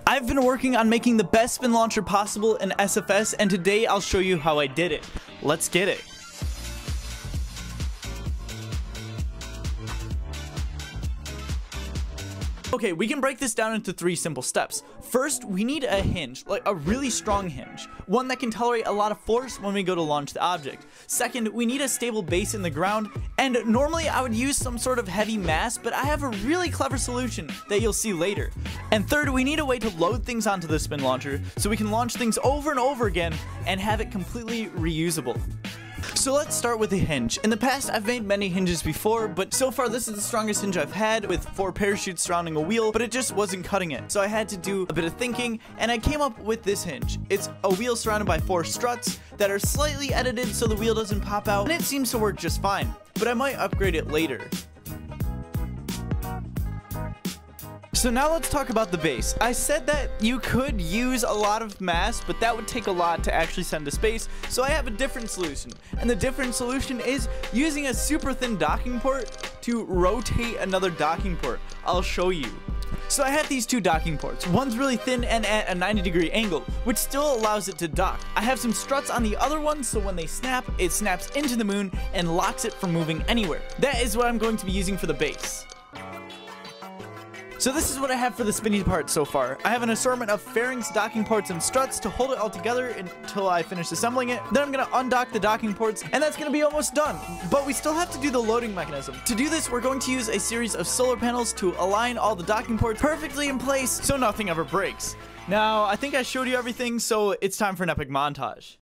I've been working on making the best spin launcher possible in SFS, and today I'll show you how I did it. Let's get it. Okay, we can break this down into 3 simple steps. First, we need a hinge, like a really strong hinge, one that can tolerate a lot of force when we go to launch the object. Second, we need a stable base in the ground, and normally I would use some sort of heavy mass, but I have a really clever solution that you'll see later. And third, we need a way to load things onto the spin launcher so we can launch things over and over again and have it completely reusable. So let's start with the hinge. In the past, I've made many hinges before, but so far this is the strongest hinge I've had, with 4 parachutes surrounding a wheel, but it just wasn't cutting it. So I had to do a bit of thinking, and I came up with this hinge. It's a wheel surrounded by 4 struts that are slightly edited so the wheel doesn't pop out, and it seems to work just fine, but I might upgrade it later. So now let's talk about the base. I said that you could use a lot of mass, but that would take a lot to actually send to space, so I have a different solution. And the different solution is using a super thin docking port to rotate another docking port. I'll show you. So I have these 2 docking ports. One's really thin and at a 90-degree angle, which still allows it to dock. I have some struts on the other one, so when they snap, it snaps into the moon and locks it from moving anywhere. That is what I'm going to be using for the base. So this is what I have for the spinny part so far. I have an assortment of fairings, docking ports, and struts to hold it all together until I finish assembling it. Then I'm going to undock the docking ports, and that's going to be almost done. But we still have to do the loading mechanism. To do this, we're going to use a series of solar panels to align all the docking ports perfectly in place so nothing ever breaks. Now, I think I showed you everything, so it's time for an epic montage.